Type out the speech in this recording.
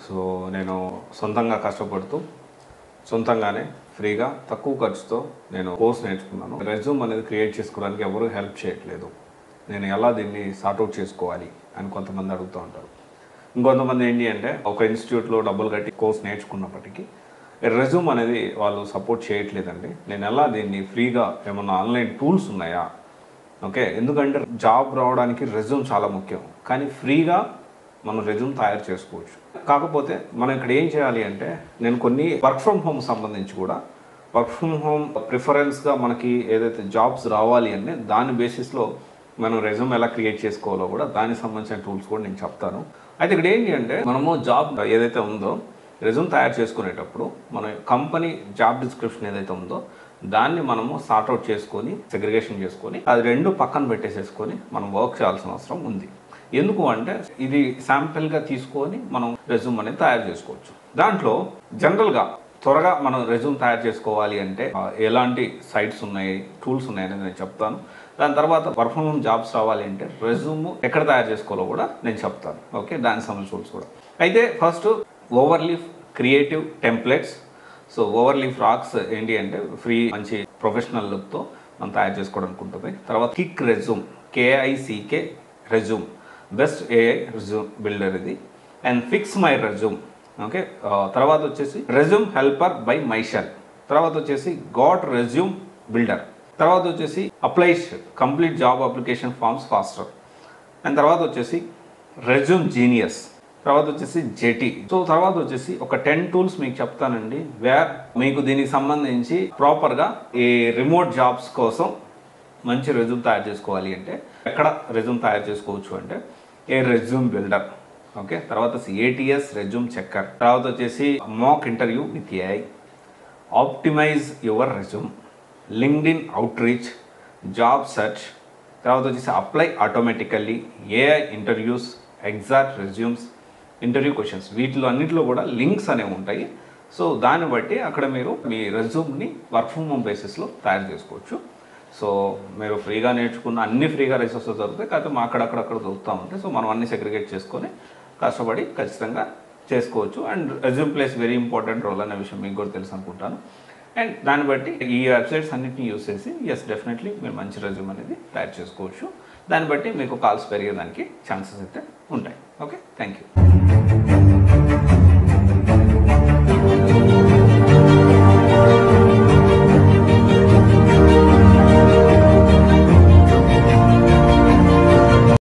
So నేను సొంతంగా కష్టపడుతూ సొంతంగానే ఫ్రీగా తక్కువ ఖర్చుతో నేను కోర్స్ నేర్చుకున్నాను. రెజ్యూమ్ అనేది క్రియేట్ చేసుకోవడానికి ఎవరు హెల్ప్ చేయట్లేదు. నేను ఎలా దీన్ని సార్ట్అవుట్ చేసుకోవాలి అని కొంతమంది అడుగుతూ ఉంటారు. ఇంకొంతమంది ఏంటి అంటే ఒక ఇన్స్టిట్యూట్లో డబ్బులు కట్టి కోర్స్ నేర్చుకున్నప్పటికీ రెజ్యూమ్ అనేది వాళ్ళు సపోర్ట్ చేయట్లేదండి. నేను ఎలా దీన్ని ఫ్రీగా ఏమన్నా ఆన్లైన్ టూల్స్ ఉన్నాయా? ఓకే, ఎందుకంటే జాబ్ రావడానికి రెజ్యూమ్ చాలా ముఖ్యం, కానీ ఫ్రీగా మనం రెజ్యూమ్ తయారు చేసుకోవచ్చు. కాకపోతే మనం ఇక్కడ ఏం చేయాలి అంటే నేను కొన్ని వర్క్ ఫ్రమ్ హోమ్ సంబంధించి కూడా వర్క్ ఫ్రమ్ హోమ్ ప్రిఫరెన్స్గా మనకి ఏదైతే జాబ్స్ రావాలి అంటే దాని బేసిస్లో మనం రెజ్యూమ్ ఎలా క్రియేట్ చేసుకోవాలో కూడా దానికి సంబంధించిన టూల్స్ కూడా నేను చెప్తాను. అయితే ఇక్కడ ఏంటి అంటే మనము జాబ్ ఏదైతే ఉందో రెజ్యూమ్ తయారు చేసుకునేటప్పుడు మన కంపెనీ జాబ్ డిస్క్రిప్షన్ ఏదైతే ఉందో దాన్ని మనము సార్ట్అవుట్ చేసుకొని సెగ్రిగేషన్ చేసుకొని అది రెండు పక్కన పెట్టేసేసుకొని మనం వర్క్ చేయాల్సిన అవసరం ఉంది. ఎందుకు అంటే ఇది శాంపిల్గా తీసుకొని మనం రెజ్యూమ్ అనేది తయారు చేసుకోవచ్చు. దాంట్లో జనరల్గా త్వరగా మనం రెజ్యూమ్ తయారు చేసుకోవాలి అంటే ఎలాంటి సైట్స్ ఉన్నాయి, టూల్స్ ఉన్నాయి అనేది నేను చెప్తాను. దాని తర్వాత వర్క్ ఫ్రమ్ హోమ్ జాబ్స్ రావాలి అంటే రెజ్యూమ్ ఎక్కడ తయారు చేసుకోవాలో కూడా నేను చెప్తాను. ఓకే, దానికి సంబంధించిన టూల్స్ కూడా. అయితే first Overleaf creative templates. So Overleaf rocks ఏంటి అంటే ఫ్రీ మంచి ప్రొఫెషనల్ లుక్తో మనం తయారు చేసుకోవడానికి ఉంటుంది. తర్వాత Kick resume, KICK resume, best AI resume builder ఇది. And fix my resume. Okay, తర్వాత వచ్చేసి రెజ్యూమ్ హెల్పర్ బై మైషెల్. తర్వాత వచ్చేసి గాట్ రెజ్యూమ్ బిల్డర్. తర్వాత వచ్చేసి applies complete job application forms faster. And తర్వాత వచ్చేసి రెజ్యూమ్ జీనియస్. తర్వాత వచ్చేసి జెటి. సో తర్వాత వచ్చేసి ఒక 10 టూల్స్ మీకు చెప్తానండి, వేర్ మీకు దీనికి సంబంధించి ప్రాపర్గా ఈ రిమోట్ జాబ్స్ కోసం మంచి రెజ్యూమ్ తయారు చేసుకోవాలి అంటే ఎక్కడ రెజ్యూమ్ తయారు చేసుకోవచ్చు అంటే ఏ రెజ్యూమ్ బిల్డర్. ఓకే, తర్వాత ATS రెజ్యూమ్ చెక్కర్. తర్వాత వచ్చేసి mock interview with AI, optimise your resume, LinkedIn outreach, job search. తర్వాత వచ్చేసి apply automatically, AI interviews, exact resumes, interview questions. వీటిలో అన్నింటిలో కూడా లింక్స్ అనేవి ఉంటాయి. సో దాన్ని బట్టి అక్కడ మీరు మీ రెజ్యూమ్ని వర్క్ ఫ్రమ్ హోమ్ బేసిస్లో తయారు చేసుకోవచ్చు. సో మీరు ఫ్రీగా నేర్చుకున్న అన్ని ఫ్రీగా రిసోర్సెస్ దొరుకుతాయి, కాకపోతే మా అక్కడక్కడ దొరుకుతూ ఉంటాయి. సో మనం అన్ని సెగ్రిగేట్ చేసుకొని కష్టపడి ఖచ్చితంగా చేసుకోవచ్చు. And resume plays very important role అనే విషయం మీకు కూడా తెలుసు అనుకుంటాను. అండ్ దాన్ని బట్టి ఈ వెబ్సైట్స్ అన్నింటినీ యూస్ చేసి డెఫినెట్లీ మీరు మంచి రెజ్యూమ్ అనేది తయారు చేసుకోవచ్చు. దాన్ని బట్టి మీకు కాల్స్ పెరిగేదానికి ఛాన్సెస్ అయితే ఉంటాయి. Okay, thank you.